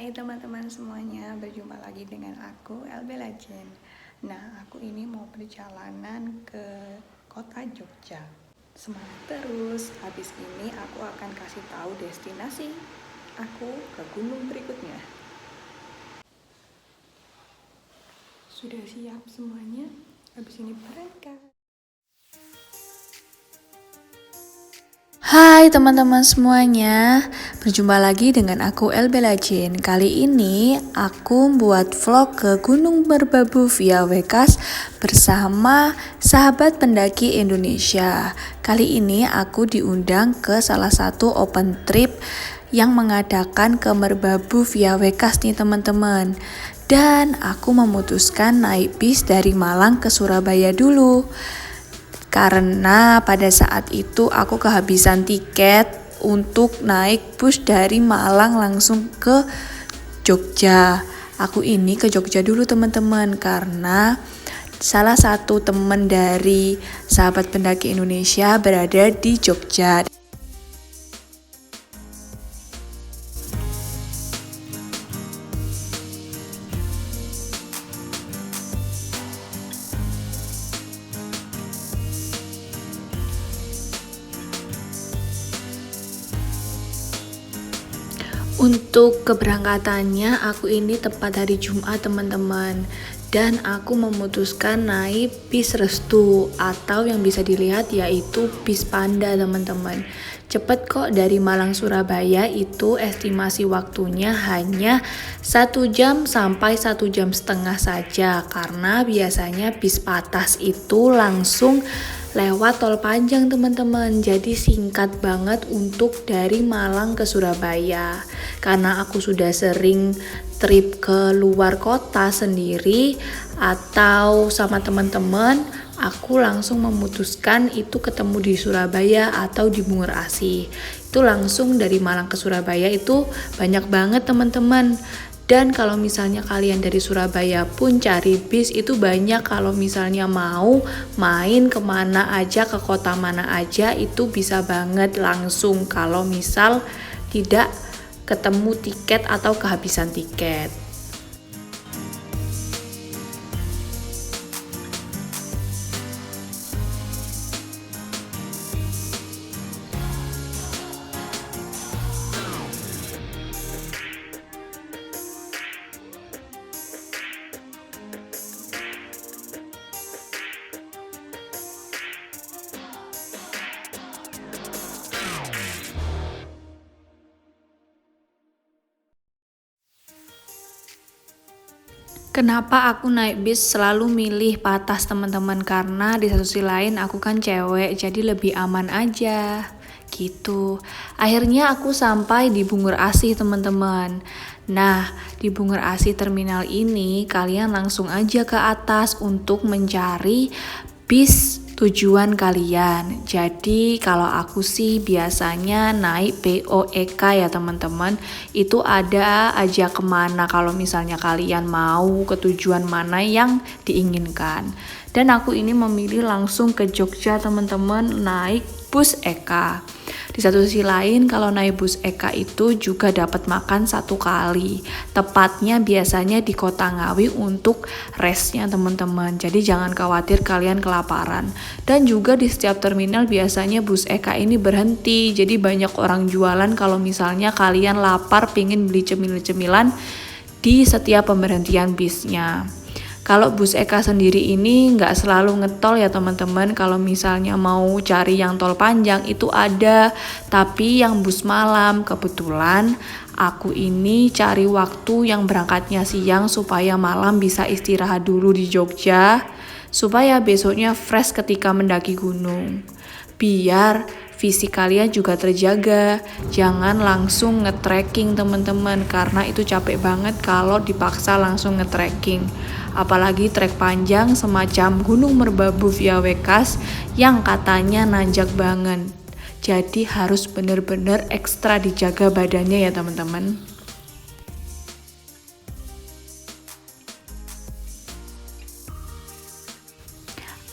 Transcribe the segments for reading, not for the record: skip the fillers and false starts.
Hai teman-teman semuanya, berjumpa lagi dengan aku Elbela Jen. Nah, aku ini mau perjalanan ke kota Jogja. Semangat terus, habis ini aku akan kasih tahu destinasi aku ke gunung berikutnya. Sudah siap semuanya? Habis ini berangkat. Hai teman-teman semuanya, berjumpa lagi dengan aku Elbela Jane. Kali ini aku buat vlog ke Gunung Merbabu via Wekas bersama sahabat pendaki Indonesia. Kali ini aku diundang ke salah satu open trip yang mengadakan ke Merbabu via Wekas nih teman-teman. Dan aku memutuskan naik bis dari Malang ke Surabaya dulu. Karena pada saat itu aku kehabisan tiket untuk naik bus dari Malang langsung ke Jogja. Aku ini ke Jogja dulu teman-teman karena salah satu teman dari sahabat pendaki Indonesia berada di Jogja. Untuk keberangkatannya aku ini tepat hari Jumat teman-teman. Dan aku memutuskan naik bis Restu atau yang bisa dilihat yaitu bis Panda teman-teman. Cepet kok, dari Malang Surabaya itu estimasi waktunya hanya 1 jam sampai 1,5 jam saja. Karena biasanya bis Patas itu langsung lewat tol panjang teman-teman, jadi singkat banget untuk dari Malang ke Surabaya. Karena aku sudah sering trip ke luar kota sendiri atau sama teman-teman, aku langsung memutuskan itu ketemu di Surabaya atau di Bungur Asih. Itu langsung dari Malang ke Surabaya itu banyak banget teman-teman. Dan kalau misalnya kalian dari Surabaya pun cari bis itu banyak. Kalau misalnya mau main kemana aja, ke kota mana aja, itu bisa banget langsung kalau misal tidak ketemu tiket atau kehabisan tiket. Kenapa aku naik bis selalu milih Patas teman-teman? Karena di satu sisi lain aku kan cewek, jadi lebih aman aja gitu. Akhirnya aku sampai di Bungur Asih teman-teman. Nah, di Bungur Asih terminal ini kalian langsung aja ke atas untuk mencari bis tujuan kalian. Jadi kalau aku sih biasanya naik BOEK ya teman-teman. Itu ada aja kemana kalau misalnya kalian mau ke tujuan mana yang diinginkan. Dan aku ini memilih langsung ke Jogja teman-teman, naik bus Eka. Di satu sisi lain kalau naik bus Eka itu juga dapat makan 1 kali. Tepatnya biasanya di Kota Ngawi untuk restnya teman-teman. Jadi jangan khawatir kalian kelaparan. Dan juga di setiap terminal biasanya bus Eka ini berhenti. Jadi banyak orang jualan kalau misalnya kalian lapar pengen beli cemilan-cemilan di setiap pemberhentian bisnya. Kalau bus Eka sendiri ini nggak selalu ngetol ya teman-teman. Kalau misalnya mau cari yang tol panjang itu ada, tapi yang bus malam kebetulan aku ini cari waktu yang berangkatnya siang supaya malam bisa istirahat dulu di Jogja, supaya besoknya fresh ketika mendaki gunung. Biar fisik kalian juga terjaga, jangan langsung nge-trekking teman-teman, karena itu capek banget kalau dipaksa langsung nge-trekking. Apalagi trek panjang semacam Gunung Merbabu via Wekas yang katanya nanjak banget. Jadi harus bener-bener ekstra dijaga badannya ya teman-teman.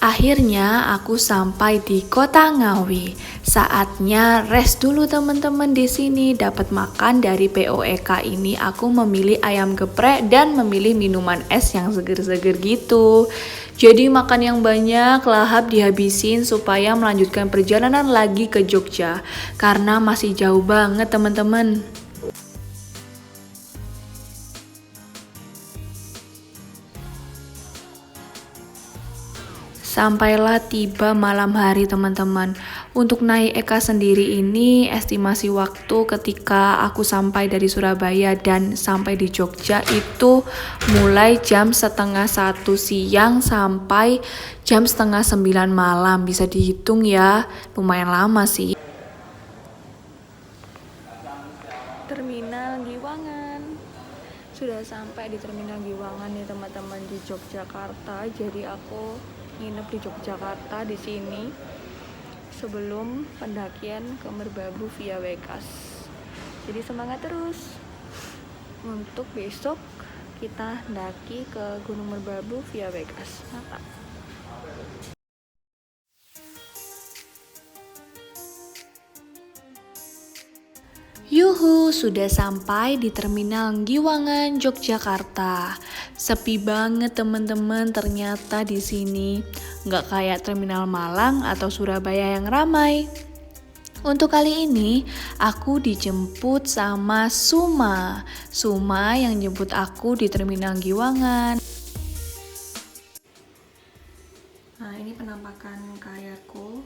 Akhirnya aku sampai di Kota Ngawi. Saatnya rest dulu teman-teman di sini. Dapat makan dari POEK ini, aku memilih ayam geprek dan memilih minuman es yang seger-seger gitu. Jadi makan yang banyak, lahap dihabisin supaya melanjutkan perjalanan lagi ke Jogja. Karena masih jauh banget teman-teman. Sampailah tiba malam hari teman-teman. Untuk naik Eka sendiri ini estimasi waktu ketika aku sampai dari Surabaya dan sampai di Jogja itu mulai jam 12:30 siang sampai jam 8:30 malam. Bisa dihitung ya, lumayan lama sih. Terminal Giwangan. Sudah sampai di Terminal Giwangan nih teman-teman di Yogyakarta. Jadi aku nginep di Yogyakarta di sini sebelum pendakian ke Merbabu via Wekas. Jadi semangat terus untuk besok kita daki ke Gunung Merbabu via Wekas. Mantap. Yuhu, sudah sampai di Terminal Giwangan, Yogyakarta. Sepi banget teman-teman ternyata di sini. Nggak kayak Terminal Malang atau Surabaya yang ramai. Untuk kali ini, aku dijemput sama Suma. Suma yang jemput aku di Terminal Giwangan. Nah, ini penampakan kayakku.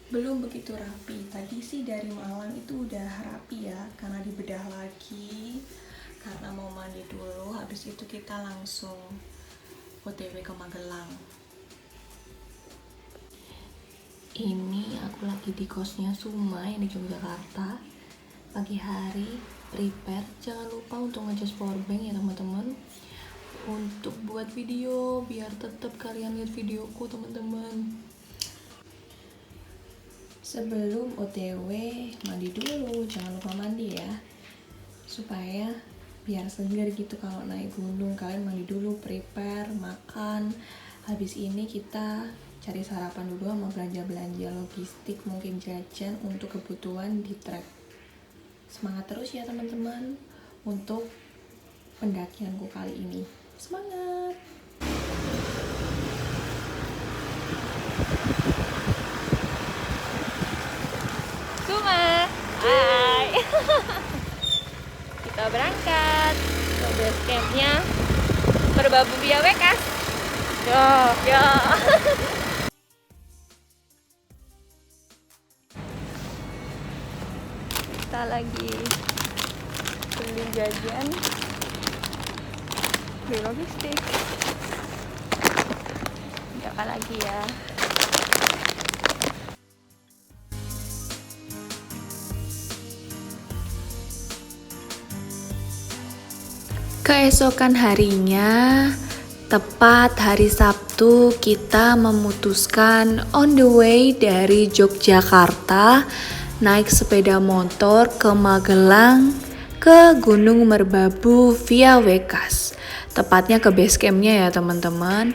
Belum begitu rapi. Tadi sih dari Malang itu udah rapi ya, karena dibedah lagi. Karena mau mandi dulu, habis itu kita langsung OTW ke Magelang. Ini aku lagi di kosnya Suma yang di Yogyakarta. Pagi hari, prepare. Jangan lupa untuk ngecas powerbank ya teman-teman. Untuk buat video, biar tetap kalian lihat videoku teman-teman. Sebelum OTW mandi dulu, jangan lupa mandi ya, supaya biar segar gitu kalau naik gunung. Kalian mandi dulu, prepare, makan. Habis ini kita cari sarapan dulu sama belanja-belanja logistik, mungkin jajan untuk kebutuhan di trek. Semangat terus ya teman-teman untuk pendakianku kali ini. Semangat! Hai. Kita berangkat ke base campnya Merbabu via Wekas. Yo. Kita lagi beli jajan, beli logistik. Jaga lagi ya. Keesokan harinya, tepat hari Sabtu, kita memutuskan on the way dari Yogyakarta naik sepeda motor ke Magelang ke Gunung Merbabu via Wekas. Tepatnya ke base campnya ya teman-teman.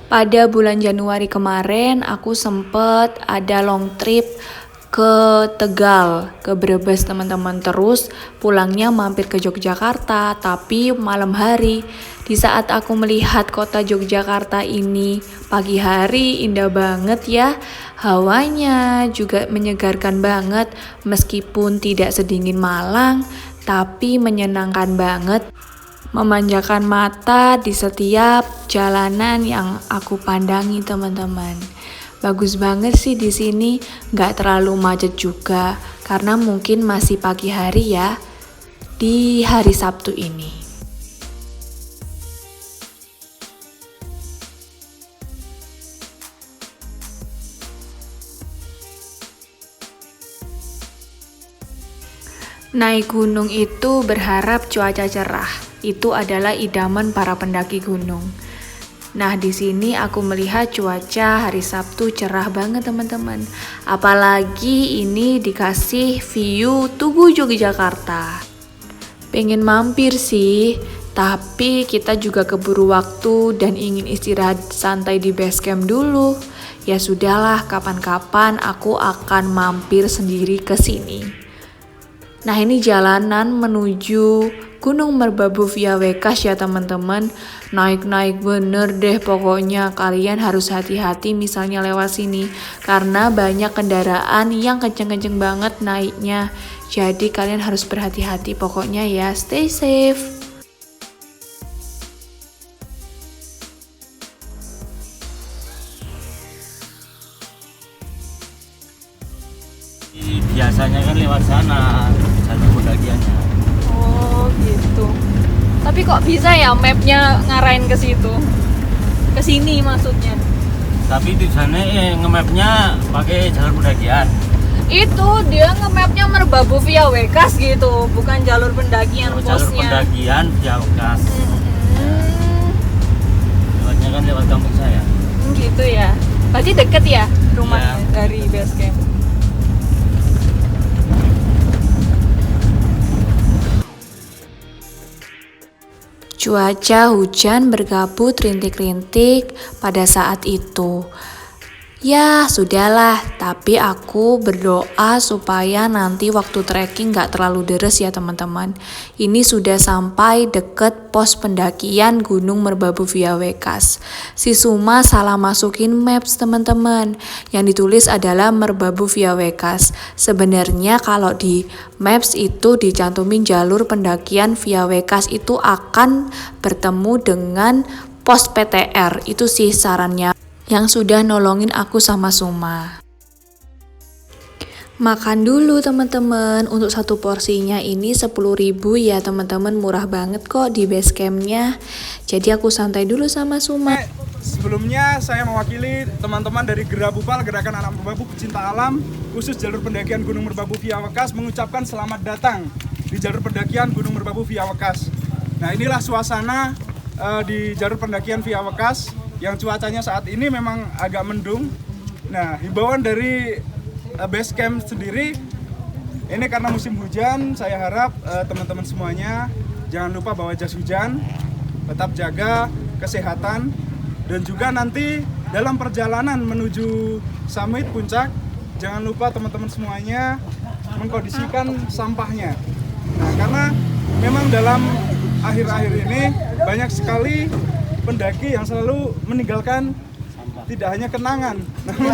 Pada bulan Januari kemarin aku sempet ada long trip ke Tegal, ke Brebes teman-teman. Terus pulangnya mampir ke Yogyakarta, tapi malam hari. Di saat aku melihat kota Yogyakarta ini pagi hari indah banget ya. Hawanya juga menyegarkan banget meskipun tidak sedingin Malang, tapi menyenangkan banget. Memanjakan mata di setiap jalanan yang aku pandangi teman-teman. Bagus banget sih di sini, nggak terlalu macet juga karena mungkin masih pagi hari ya di hari Sabtu ini. Naik gunung itu berharap cuaca cerah. Itu adalah idaman para pendaki gunung. Nah, di sini aku melihat cuaca hari Sabtu cerah banget teman-teman. Apalagi ini dikasih view Tugu Yogyakarta. Pengen mampir sih, Tapi kita juga keburu waktu dan ingin istirahat santai di base camp dulu. Ya sudahlah, kapan-kapan aku akan mampir sendiri ke sini. Nah, ini jalanan menuju Gunung Merbabu via Wekas ya teman-teman. Naik-naik bener deh pokoknya. Kalian harus hati-hati misalnya lewat sini, karena banyak kendaraan yang kenceng-kenceng banget naiknya. Jadi kalian harus berhati-hati pokoknya ya. Stay safe. Biasanya kan lewat sana jalur pendakiannya. Oh gitu. Tapi kok bisa ya mapnya ngarahin ke situ? Ke sini maksudnya? Tapi tujuannya nge-mapnya pakai jalur pendakian. Itu dia nge-mapnya Merbabu via Wekas gitu, bukan jalur pendakian Jalur posnya. pendakian via Wekas. Lewatnya kan lewat kampung saya. Gitu ya. Berarti deket ya rumahnya Iya. dari base camp. Cuaca hujan berkabut rintik-rintik pada saat itu. Ya sudahlah, tapi aku berdoa supaya nanti waktu trekking gak terlalu deres ya teman-teman. Ini sudah sampai deket pos pendakian Gunung Merbabu via Wekas. Si Suma salah masukin maps teman-teman. Yang ditulis adalah Merbabu via Wekas. Sebenarnya kalau di maps itu dicantumin jalur pendakian via Wekas itu akan bertemu dengan pos PTR. Itu sih sarannya yang sudah nolongin aku sama Suma. Makan dulu teman-teman. Untuk satu porsinya ini 10.000 ya teman-teman, murah banget kok di base campnya. Jadi aku santai dulu sama Suma. Sebelumnya saya mewakili teman-teman dari Gerabupal, Gerakan Anak Merbabu Pecinta Alam, khusus jalur pendakian Gunung Merbabu via Wekas, mengucapkan selamat datang di jalur pendakian Gunung Merbabu via Wekas. Nah, inilah suasana di jalur pendakian via Wekas yang cuacanya saat ini memang agak mendung. Nah, himbauan dari base camp sendiri, ini karena musim hujan, saya harap teman-teman semuanya jangan lupa bawa jas hujan, tetap jaga kesehatan, dan juga nanti dalam perjalanan menuju summit puncak, jangan lupa teman-teman semuanya mengkondisikan sampahnya. Nah, karena memang dalam akhir-akhir ini banyak sekali pendaki yang selalu meninggalkan tidak hanya kenangan, namun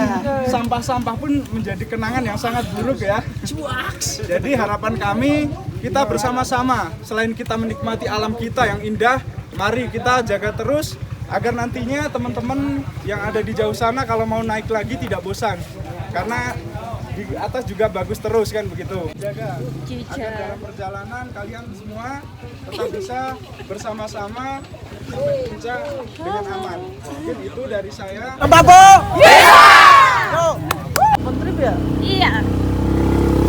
sampah-sampah pun menjadi kenangan yang sangat buruk ya. Jadi harapan kami, kita bersama-sama, selain kita menikmati alam kita yang indah, mari kita jaga terus agar nantinya teman-teman yang ada di jauh sana kalau mau naik lagi tidak bosan. Karena di atas juga bagus terus kan begitu. Jaga agar dalam perjalanan kalian semua tetap bisa bersama-sama sampai puncak dengan aman. Mungkin itu dari saya. Trip ya? Iya.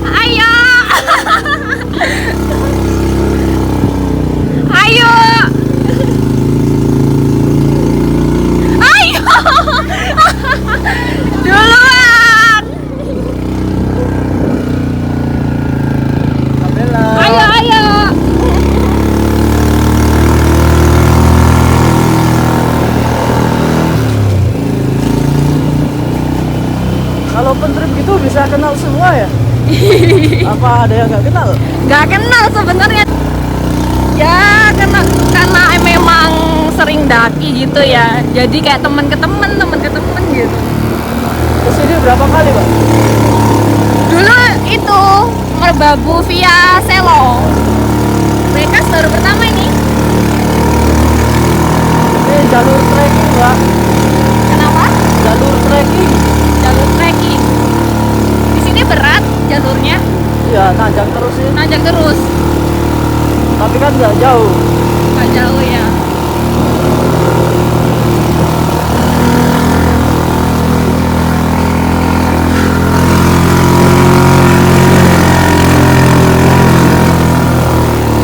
Ayo. Ayo. Ayo. Duluan. Abela. Ayo, ayo. Kalau open trip gitu bisa kenal semua ya? Apa ada yang nggak kenal? Gak kenal sebenarnya. Ya karena memang sering daki gitu ya. Jadi kayak teman ke teman gitu. Kesini berapa kali, Pak? Dulu itu Merbabu via Selo. Wekas baru pertama ini. Ini jalur trekking, Pak. Kenapa? Jalur trekking. Jalur trekking. Di sini berat jalurnya, Iya, nanjak terus sih. nanjak terus. Tapi kan nggak jauh. Gak jauh ya.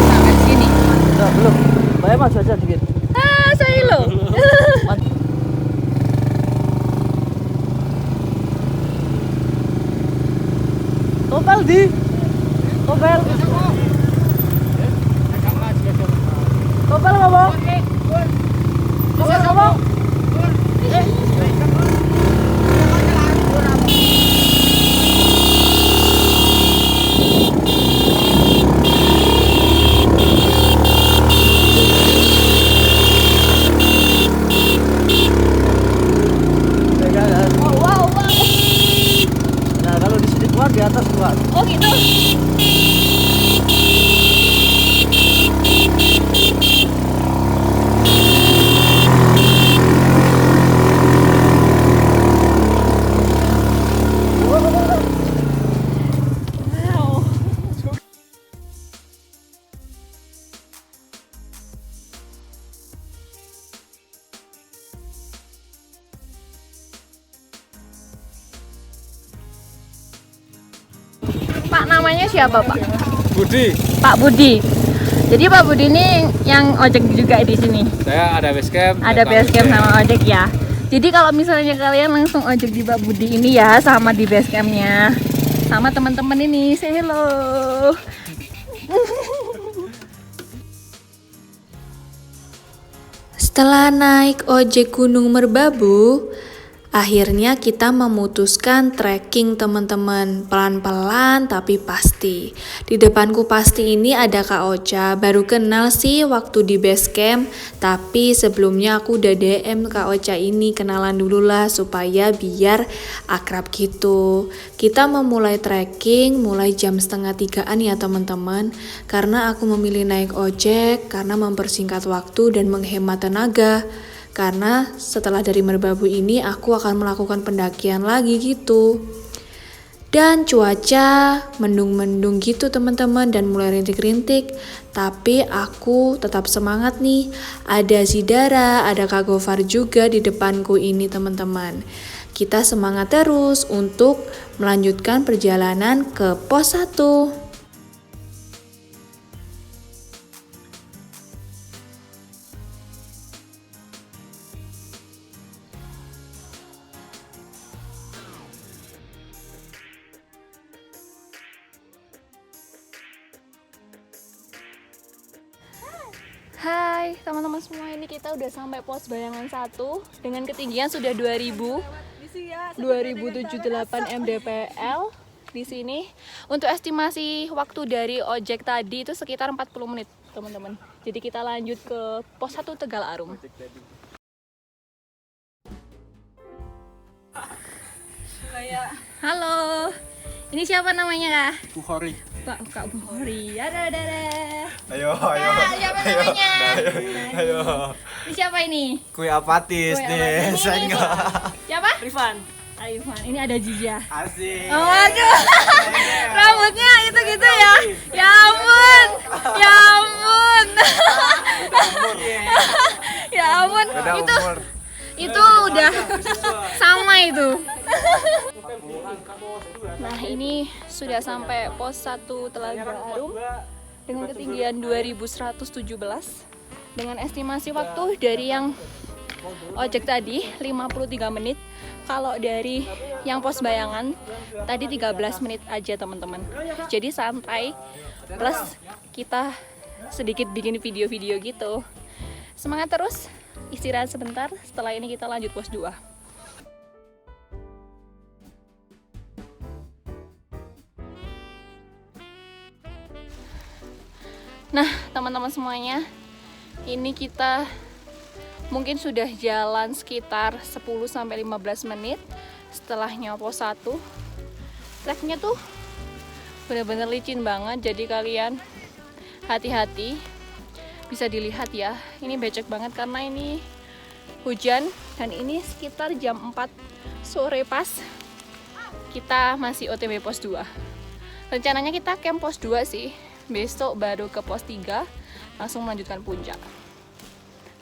Sampai sini. Nggak, belum. Bayar maju aja dikit. Ah, saya lo. Topel di. Topel. Topel ngomong. Topel ngomong. Wow. Nah, kalau di sini kuat, di atas kuat. Oh gitu. Wow. Pak, namanya siapa, Pak? Budi, Pak Budi. Jadi Pak Budi ini yang ojek juga di sini. saya ada basecamp. Ada basecamp sama ojek ya. Jadi kalau misalnya kalian langsung ojek di Pak Budi ini ya, sama di basecampnya, sama teman-teman ini, say hello. Setelah naik ojek Gunung Merbabu, akhirnya kita memutuskan trekking teman-teman, pelan-pelan tapi pasti. Di depanku pasti ini ada Kak Ocha, baru kenal sih waktu di base camp, tapi sebelumnya aku udah DM Kak Ocha ini, kenalan dulu lah supaya biar akrab gitu. Kita memulai trekking mulai jam 2:30-an ya teman-teman, karena aku memilih naik ojek karena mempersingkat waktu dan menghemat tenaga. Karena setelah dari Merbabu ini aku akan melakukan pendakian lagi gitu. Dan cuaca mendung-mendung gitu teman-teman dan mulai rintik-rintik. Tapi aku tetap semangat nih. Ada Zidara, ada Kak Gofar juga di depanku ini teman-teman. Kita semangat terus untuk melanjutkan perjalanan ke pos 1. Hai teman-teman semua, ini kita udah sampai pos bayangan 1 dengan ketinggian sudah 2078 mdpl di sini. Untuk estimasi waktu dari ojek tadi itu sekitar 40 menit teman-teman. Jadi kita lanjut ke pos 1 Tegal Arum. Halo, ini siapa namanya Kak? Bukhari. Kak Bukhari. Ada. Ayo. Siapa namanya? Ayo. Ini siapa ini? Kue apatis Kue nih, apatis. saya Ini enggak. Siapa? Rifan. Aifan. Ini ada Jija. Asik. Oh, aduh. Rambutnya gitu ya. Ya ampun. Ya ampun. Itu udah sama itu. Nah, ini sudah sampai pos 1 Telaga Arum dengan ketinggian 2117 dengan estimasi waktu dari yang ojek tadi 53 menit. Kalau dari yang pos bayangan tadi 13 menit aja teman-teman. Jadi santai, plus kita sedikit bikin video-video gitu. Semangat terus, istirahat sebentar, setelah ini kita lanjut pos 2. Nah teman-teman semuanya, ini kita mungkin sudah jalan sekitar 10-15 menit setelahnya pos 1. Treknya tuh bener-bener licin banget, jadi kalian hati-hati. Bisa dilihat ya, ini becek banget karena ini hujan dan ini sekitar jam 4 sore pas kita masih OTW pos 2. Rencananya kita camp pos 2 sih, besok baru ke pos 3 langsung melanjutkan puncak.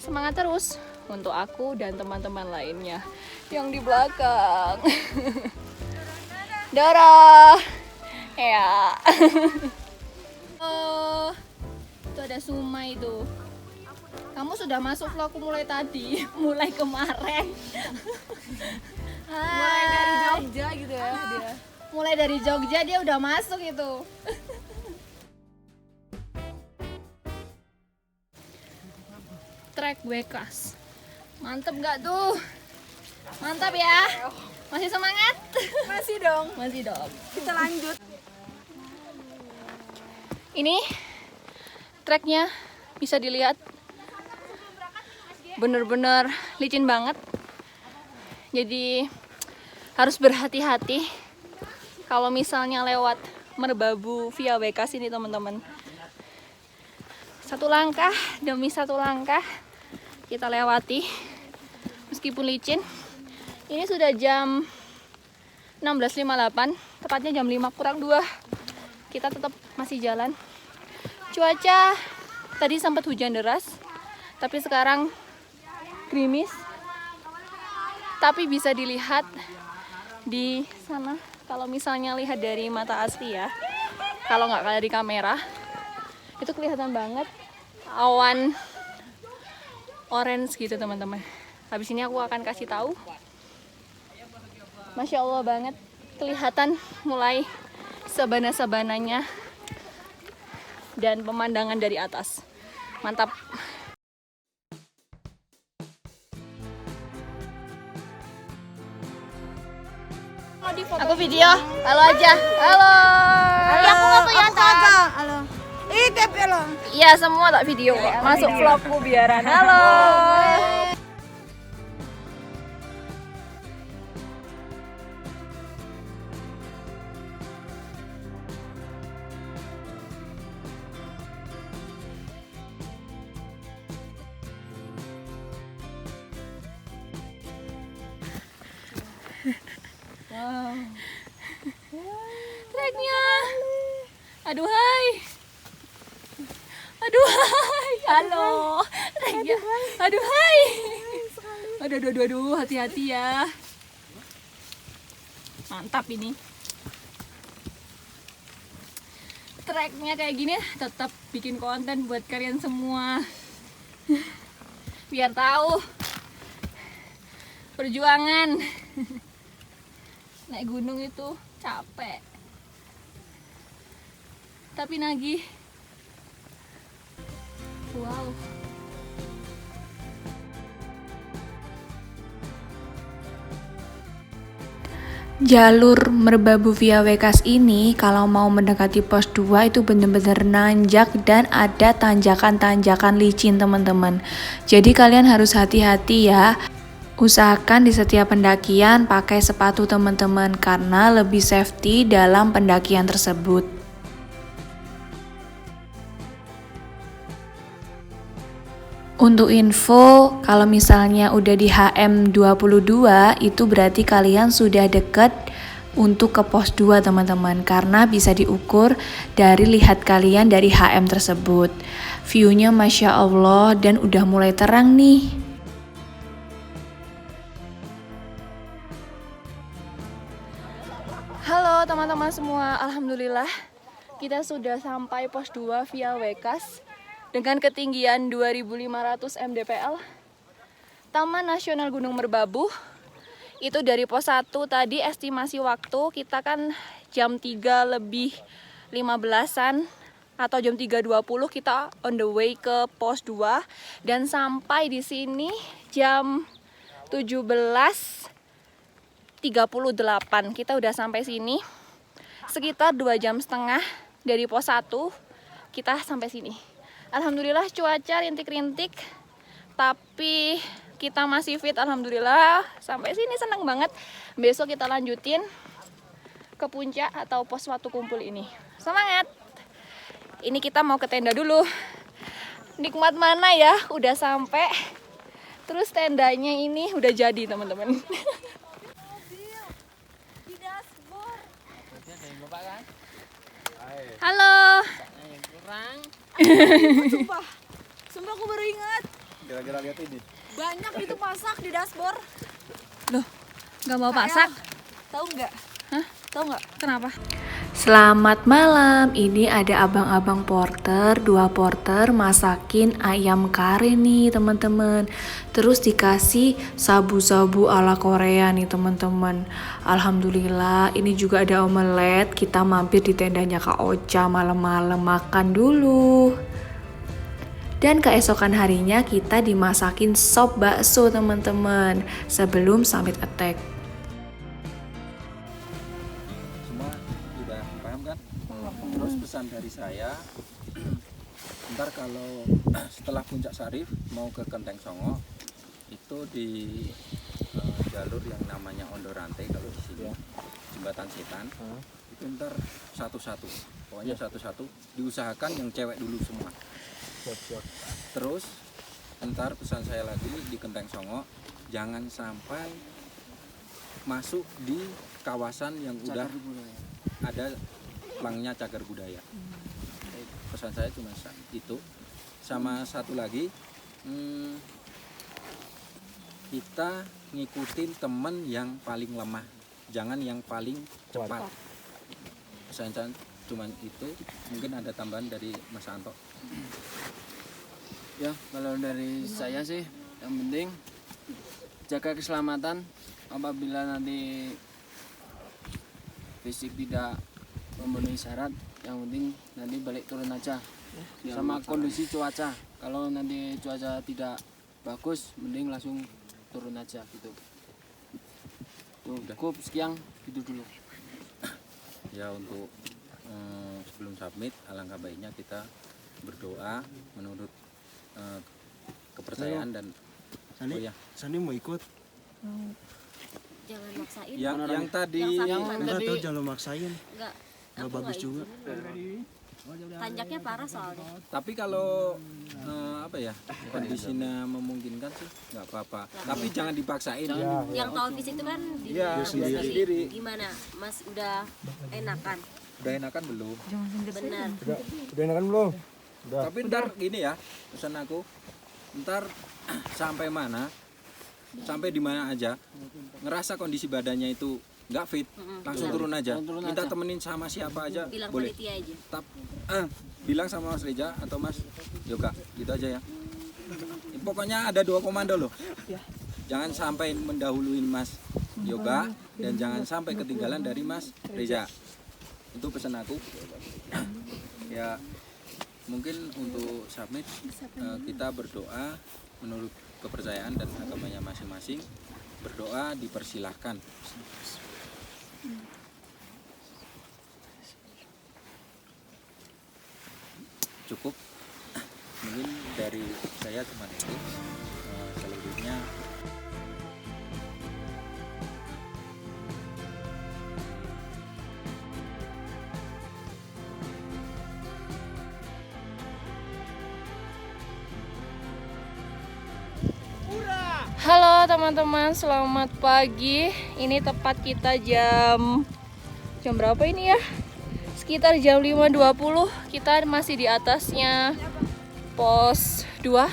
Semangat terus untuk aku dan teman-teman lainnya yang di belakang. Dara. Ya. Oh, itu ada Suma itu. Kamu sudah masuk vlogku mulai tadi, mulai kemarin. Mulai dari Jogja gitu ya dia. Mulai dari Jogja dia udah masuk itu. trek Wekas. Mantep gak tuh? Mantap ya? Masih semangat? Masih dong. Masih dong. Kita lanjut. Ini treknya bisa dilihat bener-bener licin banget. Jadi harus berhati-hati kalau misalnya lewat Merbabu via Wekas ini teman-teman. Satu langkah demi satu langkah kita lewati meskipun licin. Ini sudah jam 16.58, tepatnya jam 5 kurang 2. Kita tetap masih jalan. Cuaca tadi sempat hujan deras, tapi sekarang gerimis. Tapi bisa dilihat di sana, kalau misalnya lihat dari mata asli ya, kalau nggak kayak di kamera, itu kelihatan banget awan orange gitu teman-teman. Habis ini aku akan kasih tahu. Masya Allah banget, kelihatan mulai sabana-sabananya dan pemandangan dari atas. Mantap. Aku video, halo aja, halo. Aku nggak kelihatan. Halo. TP lo. Iya semua tak video kok. Masuk vlogku biaran. Halo. Wow. Treknya. Aduhai. Aduhai. Halo. Treknya. Aduhai. Aduh, hati-hati ya. Mantap ini. Treknya kayak gini tetap bikin konten buat kalian semua. Biar tahu perjuangan naik gunung itu capek, tapi nagih. Wow. Jalur Merbabu via Wekas ini kalau mau mendekati pos 2 itu bener-bener nanjak dan ada tanjakan-tanjakan licin teman-teman. Jadi kalian harus hati-hati ya. Usahakan di setiap pendakian pakai sepatu teman-teman karena lebih safety dalam pendakian tersebut. Untuk info, kalau misalnya udah di HM22 itu berarti kalian sudah deket untuk ke pos 2 teman-teman, karena bisa diukur dari lihat kalian dari HM tersebut. View-nya Masya Allah dan udah mulai terang nih. Halo teman-teman semua, alhamdulillah kita sudah sampai pos 2 via Wekas dengan ketinggian 2500 mdpl. Taman Nasional Gunung Merbabu. Itu dari pos 1 tadi estimasi waktu kita kan jam 3 lebih 15-an atau jam 3.20 kita on the way ke pos 2 dan sampai di sini jam 17.38 kita udah sampai sini. Sekitar 2,5 jam dari pos 1 kita sampai sini. Alhamdulillah cuaca rintik-rintik, tapi kita masih fit alhamdulillah. Sampai sini senang banget. Besok kita lanjutin ke puncak atau pos Watu Kumpul ini. Semangat. Ini kita mau ke tenda dulu. Nikmat mana ya, udah sampai. Terus tendanya ini udah jadi teman-teman. Halo. Sumpah aku baru ingat. Kira-kira lihat ini. Banyak itu pasak di dashboard. Loh, nggak mau pasak? Tahu nggak? Hah? Tahu nggak? Kenapa? Selamat malam, ini ada abang-abang porter, 2 porter masakin ayam kare nih teman-teman. Terus dikasih sabu-sabu ala Korea nih teman-teman. Alhamdulillah, ini juga ada omelet. Kita mampir di tendanya Kak Ocha malam-malam makan dulu. Dan keesokan harinya kita dimasakin sop bakso teman-teman sebelum summit attack. Semua udah paham kan? Terus pesan dari saya, ntar kalau setelah Puncak Sarif mau ke Kenteng Songo itu di jalur yang namanya Ondorante, kalau di sini Jembatan Setan itu ntar satu-satu, pokoknya satu-satu diusahakan yang cewek dulu semua. Terus ntar pesan saya lagi di Kenteng Songo, jangan sampai masuk di kawasan yang udah ada pelangnya cagar budaya. Pesan saya cuma itu. Sama satu lagi, kita ngikutin temen yang paling lemah, jangan yang paling cepat. Pesan saya cuma itu. Mungkin ada tambahan dari Mas Anto. Ya, kalau dari saya sih yang penting jaga keselamatan. Apabila nanti fisik tidak memenuhi syarat, yang penting nanti balik turun aja. Sama kondisi cuaca, kalau nanti cuaca tidak bagus mending langsung turun aja gitu. Cukup sekian gitu dulu. Ya, untuk sebelum submit alangkah baiknya kita berdoa menurut kepercayaan dan Sani mau ikut. Jangan maksain. yang tadi Enggak tahu, jangan maksain. Enggak Bagus juga. Tanjaknya parah soalnya. tapi kalau kondisinya memungkinkan sih nggak apa-apa, tapi jangan dipaksain. Yang tahu fisik itu kan diri Iya, sendiri. Gimana? Mas udah enakan? Udah enakan belum? Benar. Udah enakan belum? Tapi ntar gini ya, pesan aku, ntar sampai mana, sampai di mana aja, ngerasa kondisi badannya itu nggak fit, langsung turun aja. Minta temenin sama siapa aja, Bilang boleh. panitia aja. Bilang sama Mas Reja atau Mas Yoga, gitu aja ya. Pokoknya ada 2 komando loh. Jangan sampai mendahuluin Mas Yoga dan jangan sampai ketinggalan dari Mas Reja. Itu pesan aku. Ya, mungkin untuk submit kita berdoa menurut kepercayaan dan agamanya masing-masing. Berdoa dipersilahkan. Cukup. Mungkin dari saya cuma itu. Selanjutnya Halo teman-teman, selamat pagi. Ini tepat kita jam berapa ini ya? Sekitar jam 5.20. Kita masih di atasnya pos 2.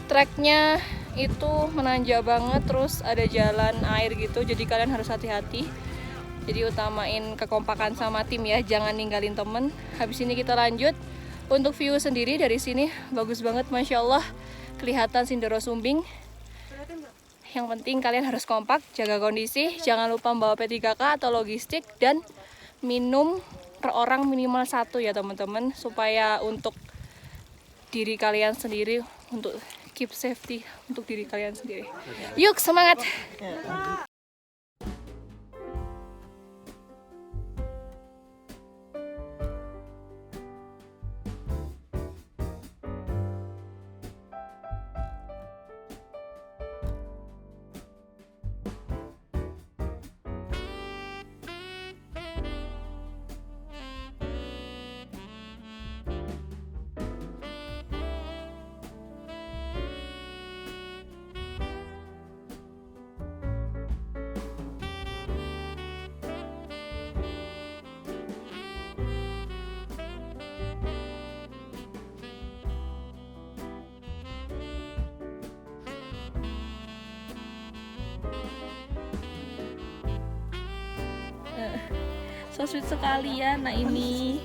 Treknya itu menanjak banget, terus ada jalan air gitu, jadi kalian harus hati-hati. Jadi utamain kekompakan sama tim ya, jangan ninggalin temen. Habis ini kita lanjut. Untuk view sendiri dari sini bagus banget, Masya Allah. Kelihatan Sindoro Sumbing. Yang penting kalian harus kompak, jaga kondisi, jangan lupa bawa P3K atau logistik, dan minum per orang minimal 1 ya teman-teman, supaya untuk diri kalian sendiri, untuk keep safety untuk diri kalian sendiri. Yuk semangat! So sweet sekali ya. Nah ini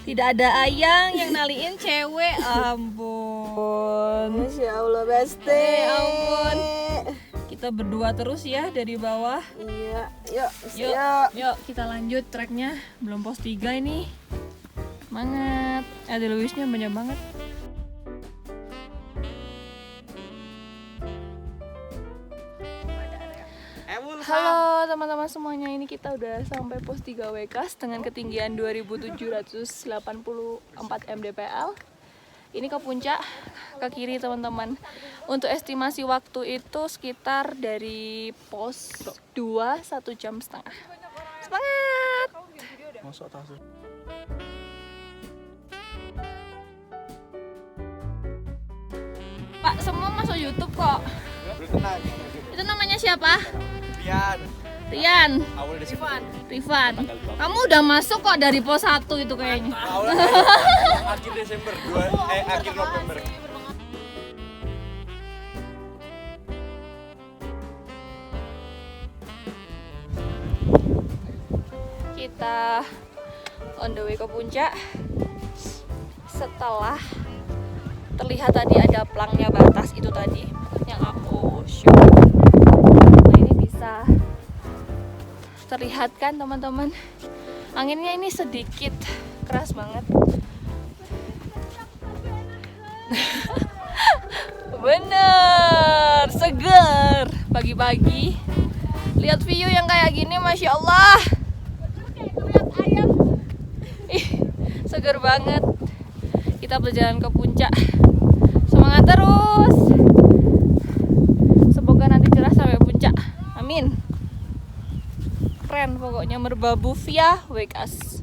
tidak ada Ayang yang naliin cewek. Ampun. Masya Allah, Besti. Ampun. Kita berdua terus ya dari bawah. Iya, yuk. Yuk kita lanjut treknya. Belum pos 3 ini. Semangat. Ada Luisnya banyak banget. Halo teman-teman semuanya, ini kita udah sampai pos 3 Wekas dengan ketinggian 2784 mdpl. Ini ke puncak, ke kiri teman-teman. Untuk estimasi waktu itu sekitar dari pos 2 1,5 jam. Semangat! Pak, semua masuk YouTube kok. Itu namanya siapa? Rian. Rifan. Kamu udah masuk kok dari pos 1 itu kayaknya. Akhir Desember, akhir November. Kita on the way ke puncak. Setelah terlihat tadi ada pelangnya batas itu tadi yang aku shoot. Nah, ini bisa terlihat kan teman-teman, anginnya ini sedikit keras banget. Bener, seger pagi-pagi lihat view yang kayak gini, masya Allah. Ih, seger banget. Kita berjalan ke puncak, semangat terus, semoga nanti cerah sampai puncak, amin. Keren pokoknya, Merbabu via Wekas.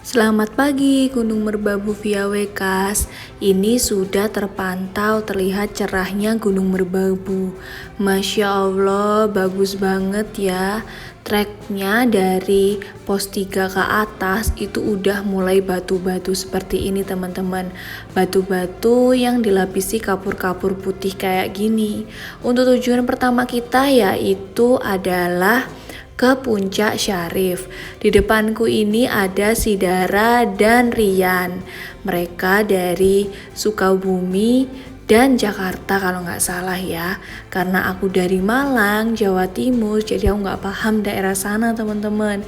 Selamat pagi Gunung Merbabu via Wekas. Ini sudah terpantau terlihat cerahnya Gunung Merbabu. Masya Allah, bagus banget ya. Treknya dari pos 3 ke atas itu udah mulai batu-batu seperti ini teman-teman. Batu-batu yang dilapisi kapur-kapur putih kayak gini. Untuk tujuan pertama kita yaitu adalah ke Puncak Syarif. Di depanku ini ada Sidara dan Rian. Mereka dari Sukabumi dan Jakarta kalau nggak salah ya. Karena aku dari Malang, Jawa Timur, jadi aku nggak paham daerah sana teman-teman.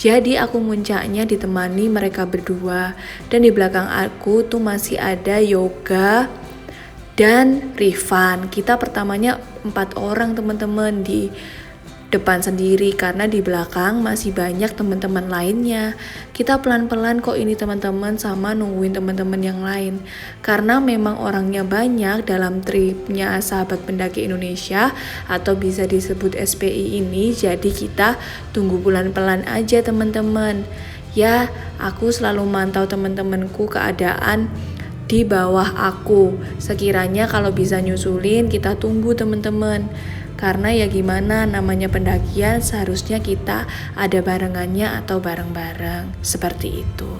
Jadi aku puncaknya ditemani mereka berdua. Dan di belakang aku tuh masih ada Yoga dan Rifan. Kita pertamanya 4 orang teman-teman di depan sendiri karena di belakang masih banyak teman-teman lainnya. Kita pelan-pelan kok ini teman-teman sama nungguin teman-teman yang lain. Karena memang orangnya banyak dalam tripnya Sahabat Pendaki Indonesia atau bisa disebut SPI ini, jadi kita tunggu pelan-pelan aja teman-teman. Ya, aku selalu mantau teman-temanku keadaan di bawah aku. Sekiranya kalau bisa nyusulin, kita tunggu teman-teman. Karena ya gimana, namanya pendakian seharusnya kita ada barengannya atau bareng-bareng, seperti itu.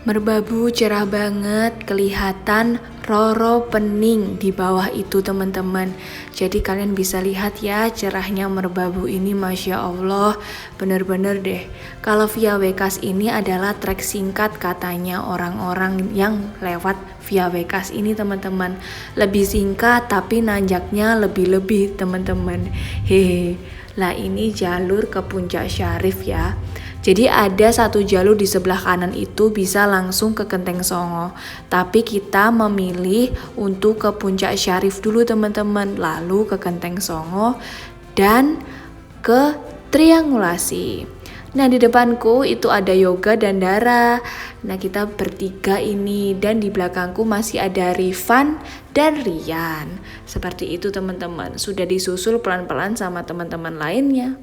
Merbabu cerah banget, kelihatan roro pening di bawah itu teman-teman. Jadi kalian bisa lihat ya cerahnya Merbabu ini, masya Allah, bener-bener deh. Kalau via Wekas ini adalah trek singkat katanya orang-orang yang lewat via Wekas ini teman-teman. Lebih singkat tapi nanjaknya lebih-lebih teman-teman. Hehe. Lah ini jalur ke Puncak Syarif ya. Jadi ada satu jalur di sebelah kanan itu bisa langsung ke Genteng Songo. Tapi kita memilih untuk ke Puncak Syarif dulu teman-teman. Lalu ke Genteng Songo dan ke Triangulasi. Nah di depanku itu ada Yoga dan Dara. Nah kita bertiga ini. Dan di belakangku masih ada Rifan dan Rian. Seperti itu teman-teman. Sudah disusul pelan-pelan sama teman-teman lainnya.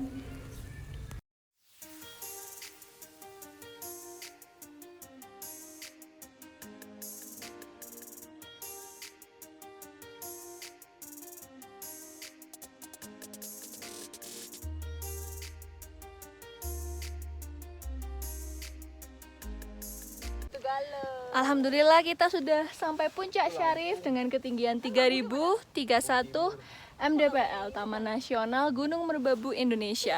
Alhamdulillah kita sudah sampai Puncak Syarif dengan ketinggian 3031 MDPL, Taman Nasional Gunung Merbabu Indonesia.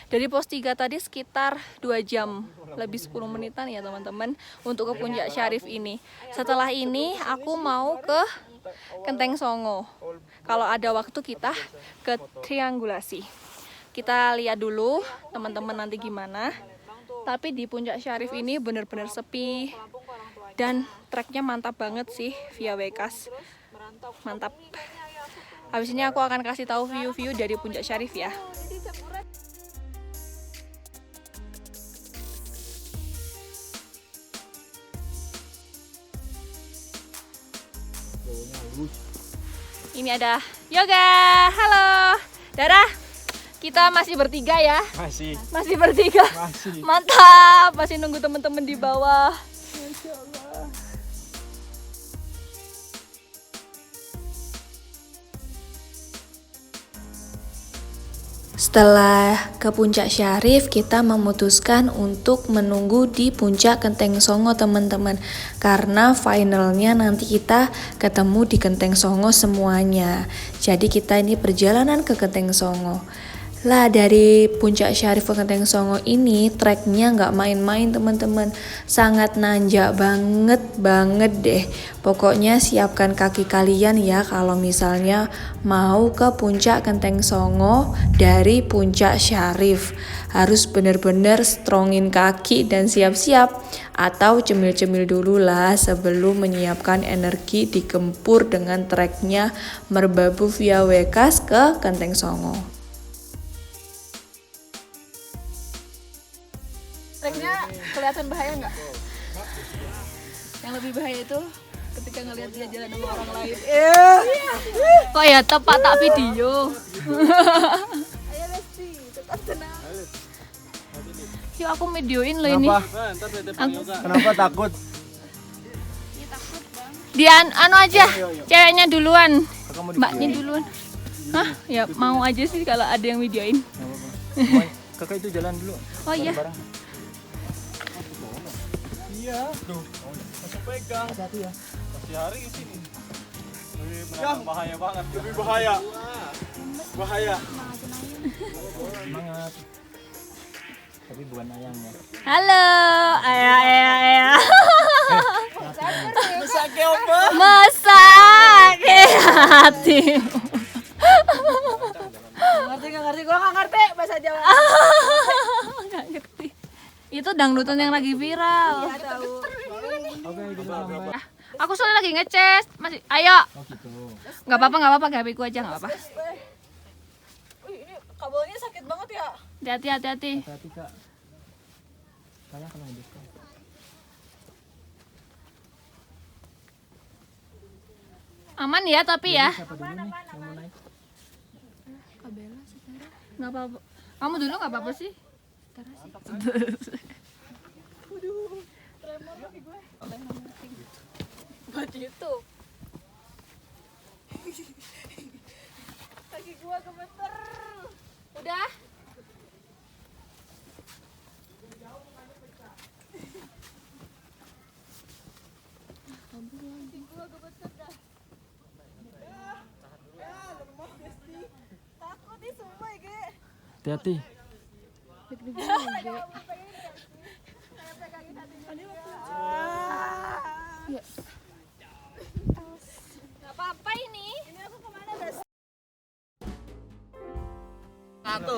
Dari pos 3 tadi sekitar 2 jam, lebih 10 menitan ya teman-teman, untuk ke Puncak Syarif ini. Setelah ini aku mau ke Kenteng Songo. Kalau ada waktu kita ke triangulasi. Kita lihat dulu teman-teman nanti gimana. Tapi di Puncak Syarif ini benar-benar sepi dan treknya mantap banget sih via Wekas. Mantap. Habis ini aku akan kasih tahu view-view dari Puncak Syarif ya. Ini ada Yoga. Halo. Dara. Kita masih bertiga ya. Masih bertiga. Mantap. Masih nunggu teman-teman di bawah. Masya Allah. Setelah ke Puncak Syarif, kita memutuskan untuk menunggu di Puncak Kenteng Songo teman-teman. Karena finalnya nanti kita ketemu di Kenteng Songo semuanya. Jadi kita ini perjalanan ke Kenteng Songo. Lah dari Puncak Syarif ke Kenteng Songo ini treknya nggak main-main teman-teman, sangat nanjak banget deh. Pokoknya siapkan kaki kalian ya kalau misalnya mau ke Puncak Kenteng Songo dari Puncak Syarif. Harus bener-bener strongin kaki dan siap-siap atau cemil-cemil dulu lah sebelum menyiapkan energi digempur dengan treknya Merbabu via Wekas ke Kenteng Songo. Treknya kelihatan bahaya nggak? Yang lebih bahaya itu ketika ngelihat dia jalan sama orang lain. Kok ya tepat tak video. Ayo Lesti, tetap tenang. Yuk aku videoin lo ini. Kenapa takut? Dia anu aja, ceweknya duluan, mbaknya duluan. Hah? Ya mau aja sih kalau ada yang videoin. Kakak itu jalan dulu. Oh iya. Iya. Tuh, masuk pegang. Hati-hati ya. Masih hari di sini. Bahaya banget. Lebih bahaya. Bahaya. Semangat. Tapi bukan ayamnya. Halo, ayah. Masake apa? Masake hati. Ngerti, gua nggak ngerti bahasa Jawa. Nggak ngerti. Itu dangdutan yang lagi viral. Iya tahu. Aku soalnya lagi ngeces, masih. Ayo. Nggak apa-apa, gapiku aja nggak apa-apa. Wih, ini kabelnya sakit banget ya. Hati-hati. Hati Kak. Saya kena diskon. Aman ya tapi ya. Siapa dulu nih yang mau naik? Nggak apa-apa. Kamu dulu nggak apa-apa sih. Tremor kaki gue. Buat YouTube. Kaki gue gemeter. Udah. Takut nih semua ya, Ge. Hati-hati. Nggak apa-apa ini. Ini aku kemana, guys? Halo.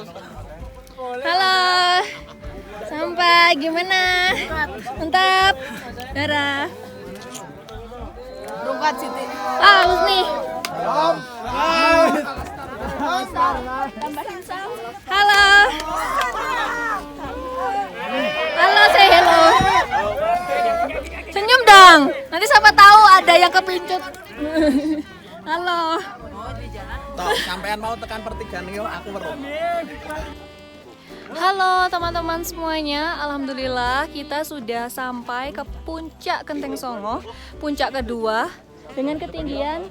Sampai gimana? Mantap. Dara. Rungkat Siti. Bagus nih. Halo. Halo, say hello. Senyum dong. Nanti siapa tahu ada yang kepincut. Halo. Toh, sampean mau tekan pertigaan yo aku weruh. Halo teman-teman semuanya, alhamdulillah kita sudah sampai ke Puncak Kenteng Songo, puncak kedua dengan ketinggian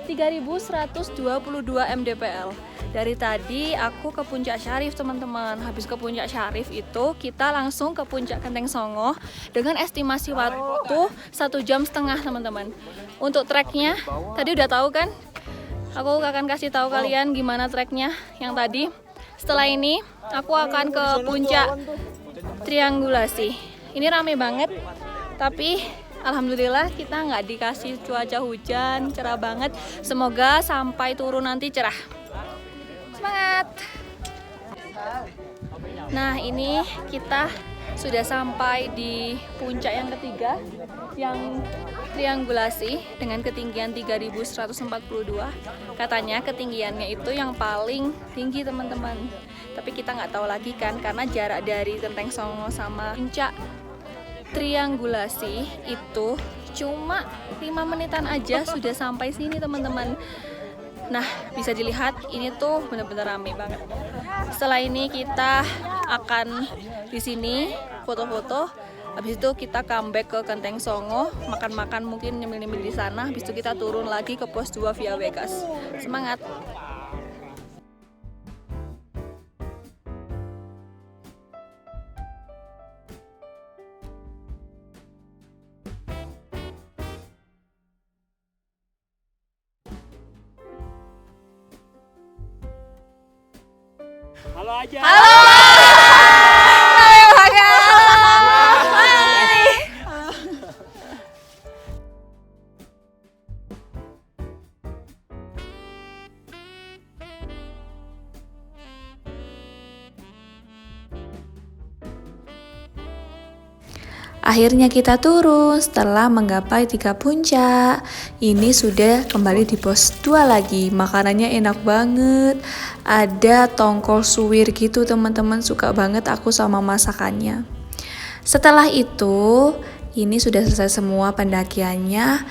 3122 mdpl. Dari tadi aku ke Puncak Syarif teman-teman, habis ke Puncak Syarif itu kita langsung ke Puncak Kenteng Songo dengan estimasi waktu 1,5 jam teman-teman. Untuk treknya tadi udah tahu kan, Aku akan kasih tahu kalian gimana treknya yang tadi. Setelah ini aku akan ke puncak triangulasi. Ini rame banget, tapi alhamdulillah kita nggak dikasih cuaca hujan, cerah banget. Semoga sampai turun nanti cerah. Semangat! Nah, ini kita sudah sampai di puncak yang ketiga, yang triangulasi dengan ketinggian 3142. Katanya ketinggiannya itu yang paling tinggi teman-teman. Tapi kita nggak tahu lagi kan, karena jarak dari Genteng Songo sama puncak triangulasi itu cuma 5 menitan aja sudah sampai sini teman-teman. Nah, bisa dilihat ini tuh bener-bener rame banget. Setelah ini kita akan di sini foto-foto. Habis itu kita comeback ke Genteng Songo, makan-makan mungkin nyemil-nyemil di sana. Habis itu kita turun lagi ke pos 2 Via Wekas. Semangat! Halo aja. Akhirnya kita turun setelah menggapai 3 puncak. Ini sudah kembali di pos 2 lagi. Makanannya enak banget. Ada tongkol suwir gitu teman-teman, suka banget aku sama masakannya. Setelah itu, ini sudah selesai semua pendakiannya.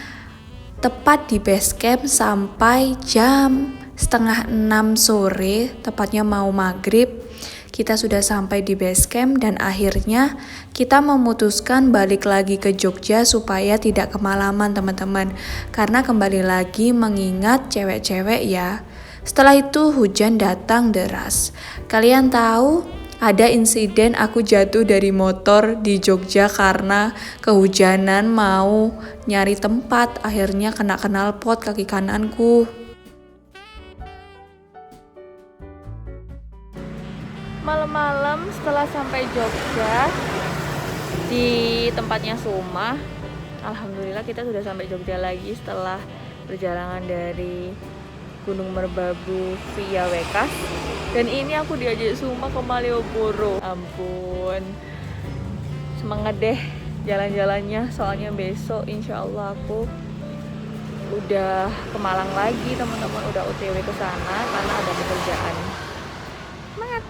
Tepat di base camp sampai jam 5:30 sore, tepatnya mau maghrib. Kita sudah sampai di base camp dan akhirnya kita memutuskan balik lagi ke Jogja supaya tidak kemalaman teman-teman. Karena kembali lagi mengingat cewek-cewek ya. Setelah itu hujan datang deras. Kalian tahu ada insiden aku jatuh dari motor di Jogja karena kehujanan mau nyari tempat. Akhirnya kena knalpot kaki kananku. Malam-malam setelah sampai Jogja di tempatnya Suma, alhamdulillah kita sudah sampai Jogja lagi setelah perjalanan dari Gunung Merbabu via Wekas. Dan ini aku diajak Suma ke Malioboro. Ampun, semangat deh jalan-jalannya, soalnya besok insya Allah aku udah ke Malang lagi teman-teman, udah OTW ke sana karena ada pekerjaan. Semangat!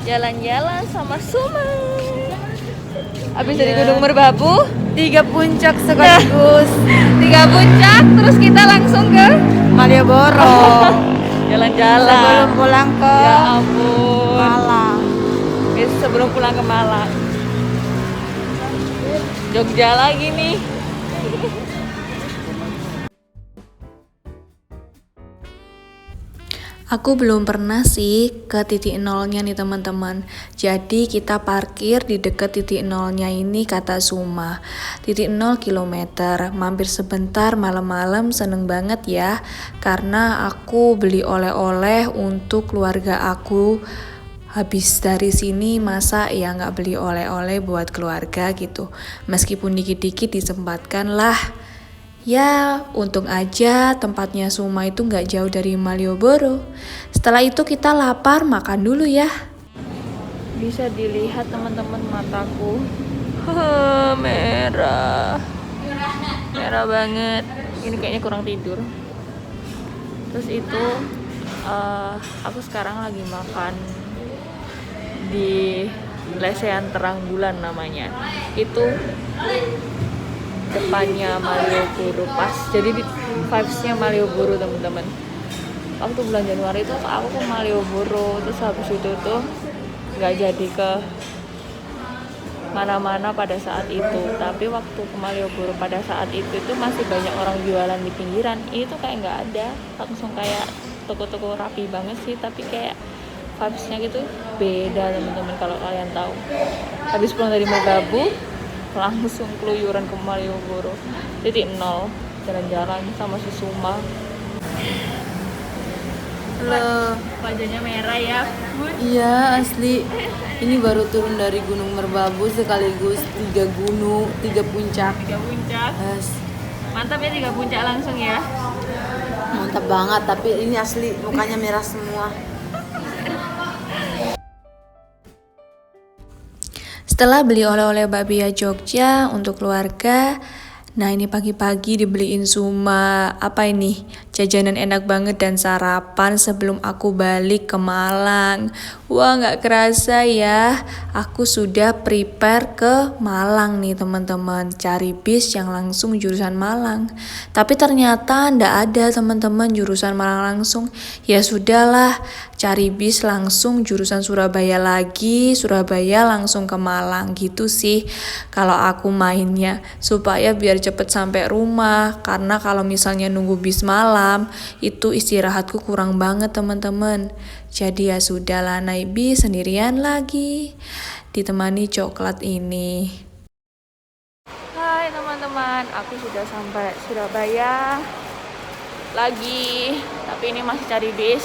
Jalan-jalan sama Suma. Habis dari Gunung Merbabu, 3 puncak sekaligus. 3 puncak, terus kita langsung ke Malioboro. Jalan-jalan. Sebelum pulang ke Ya ampun. Malang. Sebelum pulang ke Malang. Jogja lagi nih. Aku belum pernah sih ke titik nolnya nih teman-teman. Jadi kita parkir di dekat titik nolnya ini kata Suma. Titik 0 kilometer. Mampir sebentar malam-malam, seneng banget ya. Karena aku beli oleh-oleh untuk keluarga aku. Habis dari sini masa ya nggak beli oleh-oleh buat keluarga gitu. Meskipun dikit-dikit disempatkan lah. Ya, untung aja tempatnya Suma itu nggak jauh dari Malioboro. Setelah itu kita lapar, makan dulu ya. Bisa dilihat teman-teman mataku. Merah. Merah banget. Ini kayaknya kurang tidur. Terus itu aku sekarang lagi makan di Lesehan Terang Bulan namanya. Itu depannya Malioboro pas, jadi di vibes-nya Malioboro teman-teman. Waktu bulan Januari itu aku ke Malioboro, terus habis itu tuh nggak jadi ke mana-mana pada saat itu. Tapi waktu ke Malioboro pada saat itu masih banyak orang jualan di pinggiran. Itu kayak nggak ada, langsung kayak toko-toko rapi banget sih, tapi kayak vibes-nya gitu beda teman-teman. Kalau kalian tahu, habis pulang dari Merbabu langsung keluyuran ke Malioboro, titik nol, jalan-jalan sama si Suma. Halo. Wajahnya merah ya, Bun. Iya asli. Ini baru turun dari Gunung Merbabu sekaligus 3 gunung, 3 puncak. 3 puncak. Yes. Mantap ya 3 puncak langsung ya. Mantap banget, tapi ini asli mukanya merah semua. Setelah beli oleh-oleh bakpia Jogja untuk keluarga, nah ini pagi-pagi dibeliin Suma, apa ini, jajanan enak banget dan sarapan sebelum aku balik ke Malang. Wah gak kerasa ya, aku sudah prepare ke Malang nih teman-teman, cari bis yang langsung jurusan Malang. Tapi ternyata ndak ada teman-teman jurusan Malang langsung. Ya sudahlah, cari bis langsung jurusan Surabaya lagi, Surabaya langsung ke Malang gitu sih kalau aku mainnya, supaya biar cepet sampai rumah. Karena kalau misalnya nunggu bis malam itu istirahatku kurang banget teman-teman. Jadi ya sudahlah, naik bis sendirian lagi ditemani coklat ini. Hai teman-teman, aku sudah sampai Surabaya lagi, tapi ini masih cari bis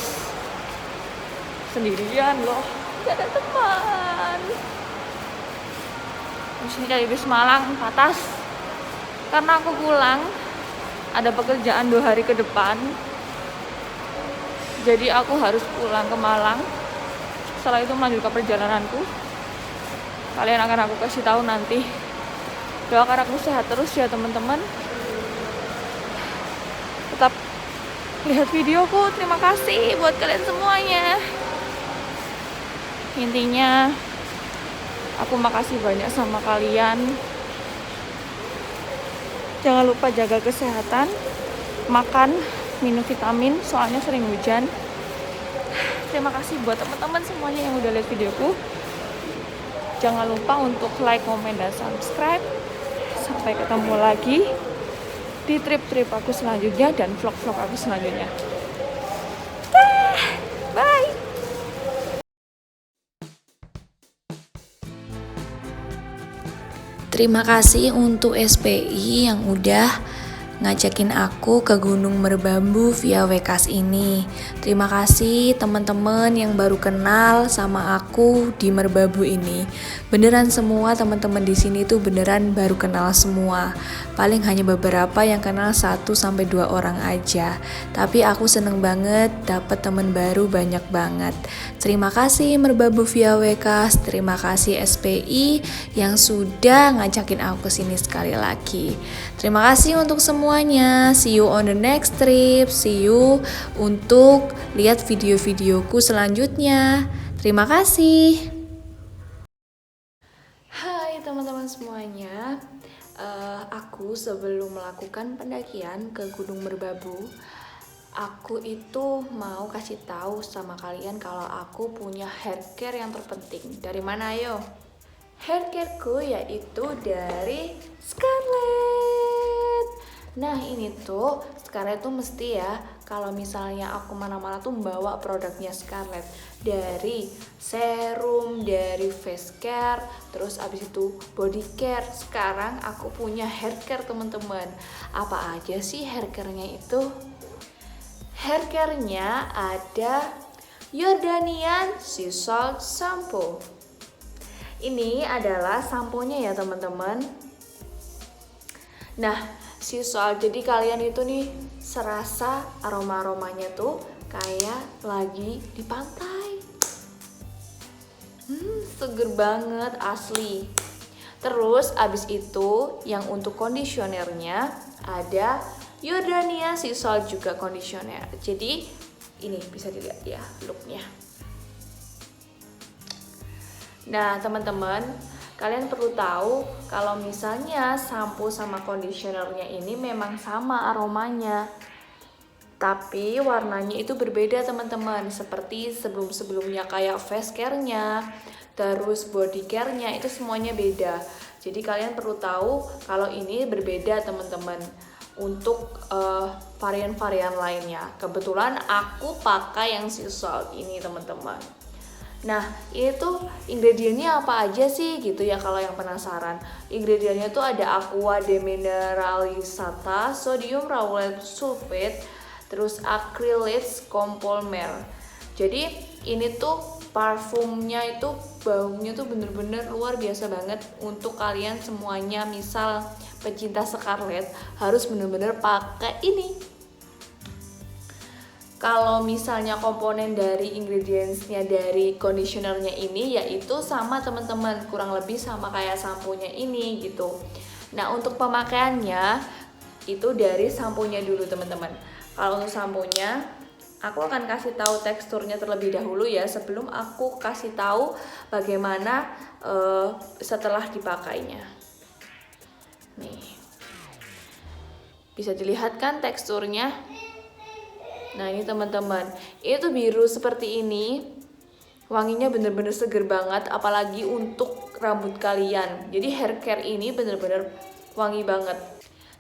sendirian loh, gak ada teman. Terus ini cari bis Malang Patas, karena aku pulang ada pekerjaan 2 hari ke depan, jadi aku harus pulang ke Malang. Setelah itu melanjutkan perjalananku. Kalian akan aku kasih tahu nanti. Doakan aku sehat terus ya teman-teman. Tetap lihat videoku. Terima kasih buat kalian semuanya. Intinya aku makasih banyak sama kalian. Jangan lupa jaga kesehatan, makan, minum vitamin, soalnya sering hujan. Terima kasih buat teman-teman semuanya yang udah lihat videoku. Jangan lupa untuk like, komen, dan subscribe. Sampai ketemu lagi di trip-trip aku selanjutnya dan vlog-vlog aku selanjutnya. Bye! Terima kasih untuk SPI yang udah ngajakin aku ke Gunung Merbabu via Wekas ini. Terima kasih teman-teman yang baru kenal sama aku di Merbabu ini. Beneran semua teman-teman di sini tuh beneran baru kenal semua. Paling hanya beberapa yang kenal 1-2 orang aja. Tapi aku seneng banget dapet teman baru banyak banget. Terima kasih Merbabu via Wekas. Terima kasih SPI yang sudah ngajakin aku kesini sekali lagi. Terima kasih untuk semuanya. See you on the next trip. See you untuk lihat video-videoku selanjutnya. Terima kasih. Hai teman-teman semuanya. Aku sebelum melakukan pendakian ke Gunung Merbabu, aku itu mau kasih tahu sama kalian kalau aku punya hair care yang terpenting. Dari mana ayo? Hair careku yaitu dari Scarlett. Nah ini tuh Scarlett tuh mesti ya, kalau misalnya aku mana-mana tuh bawa produknya Scarlett. Dari serum, dari face care, terus abis itu body care. Sekarang aku punya hair care teman-teman. Apa aja sih hair care-nya itu? Hair care-nya ada Jordanian Sea Salt Shampoo. Ini adalah samponya ya teman-teman. Nah, sea salt, jadi kalian itu nih serasa aroma-aromanya tuh kayak lagi di pantai. Seger banget asli. Terus abis itu yang untuk kondisionernya ada Jordanian Sea Salt juga kondisioner. Jadi ini bisa dilihat ya looknya. Nah teman-teman, kalian perlu tahu kalau misalnya sampo sama kondisionernya ini memang sama aromanya, tapi warnanya itu berbeda teman-teman. Seperti sebelum-sebelumnya kayak face care-nya, terus body care-nya itu semuanya beda. Jadi kalian perlu tahu kalau ini berbeda teman-teman. untuk varian-varian lainnya. Kebetulan aku pakai yang sea salt ini teman-teman. Nah, ini tuh ingredientnya apa aja sih gitu ya kalau yang penasaran. Ingredientnya tuh ada aqua demineralisata, sodium lauryl sulfate, terus acrylates compolymer. Jadi ini tuh parfumnya itu baunya tuh bener-bener luar biasa banget untuk kalian semuanya. Misal pecinta Scarlett harus bener-bener pakai ini. Kalau misalnya komponen dari ingredientsnya dari conditionernya ini yaitu sama teman-teman, kurang lebih sama kayak sampo-nya ini gitu. Nah, untuk pemakaiannya itu dari sampo-nya dulu teman-teman. Kalau untuk sampo-nya aku akan kasih tahu teksturnya terlebih dahulu ya sebelum aku kasih tahu bagaimana setelah dipakainya. Nih, bisa dilihat kan teksturnya. Nah ini teman-teman, itu biru seperti ini, wanginya bener-bener seger banget, apalagi untuk rambut kalian. Jadi hair care ini bener-bener wangi banget.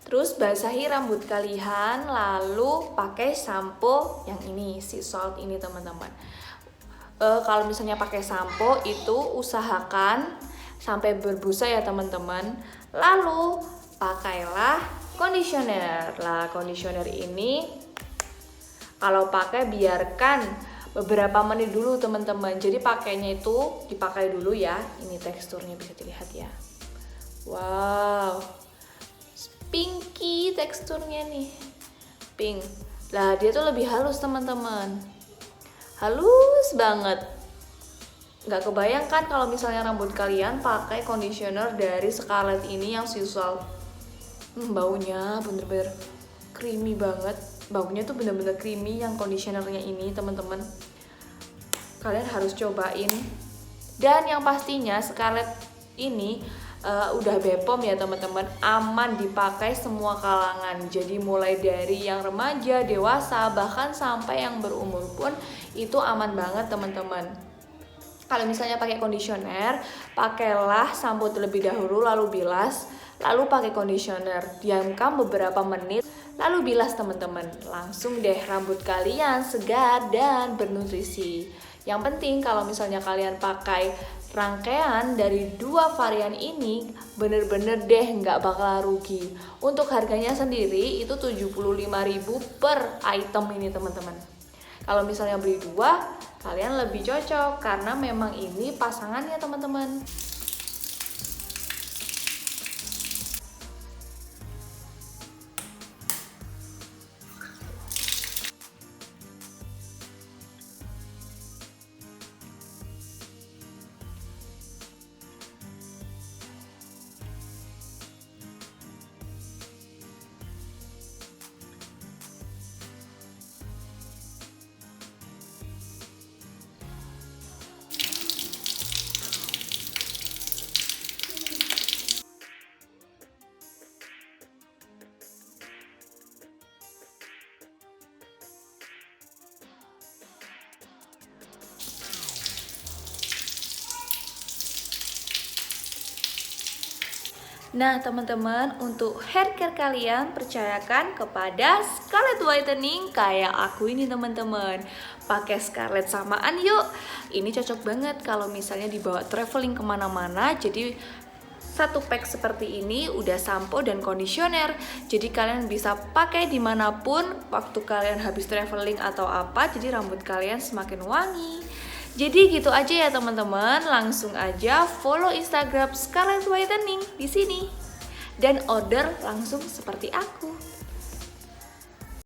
Terus basahi rambut kalian, lalu pakai sampo yang ini, sea salt ini teman-teman. Kalau misalnya pakai sampo itu usahakan sampai berbusa ya teman-teman. Lalu pakailah conditioner. Lah conditioner ini kalau pakai biarkan beberapa menit dulu teman-teman. Jadi pakainya itu dipakai dulu ya. Ini teksturnya bisa dilihat ya. Wow, pinky teksturnya nih, pink. Lah dia tuh lebih halus teman-teman, halus banget. Nggak kebayang kan kalau misalnya rambut kalian pakai conditioner dari Scarlett ini yang sea salt. Baunya bener-bener creamy banget. Baunya tuh bener-bener creamy yang conditionernya ini teman-teman. Kalian harus cobain. Dan yang pastinya Scarlett ini udah BPOM ya teman-teman, aman dipakai semua kalangan. Jadi mulai dari yang remaja, dewasa, bahkan sampai yang berumur pun itu aman banget teman-teman. Kalau misalnya pakai conditioner, pakailah sampo terlebih dahulu lalu bilas, lalu pakai conditioner, diamkan beberapa menit, lalu bilas teman-teman. Langsung deh rambut kalian segar dan bernutrisi. Yang penting kalau misalnya kalian pakai rangkaian dari dua varian ini, bener-bener deh nggak bakal rugi. Untuk harganya sendiri itu 75.000 per item ini teman-teman. Kalau misalnya beli dua, kalian lebih cocok karena memang ini pasangannya teman-teman. Nah teman-teman, untuk hair care kalian percayakan kepada Scarlett Whitening kayak aku ini teman-teman. Pakai Scarlett samaan yuk. Ini cocok banget kalau misalnya dibawa traveling kemana-mana. Jadi satu pack seperti ini udah sampo dan conditioner. Jadi kalian bisa pakai dimanapun waktu kalian habis traveling atau apa. Jadi rambut kalian semakin wangi. Jadi gitu aja ya teman-teman, langsung aja follow Instagram Scarlett Whitening di sini dan order langsung seperti aku.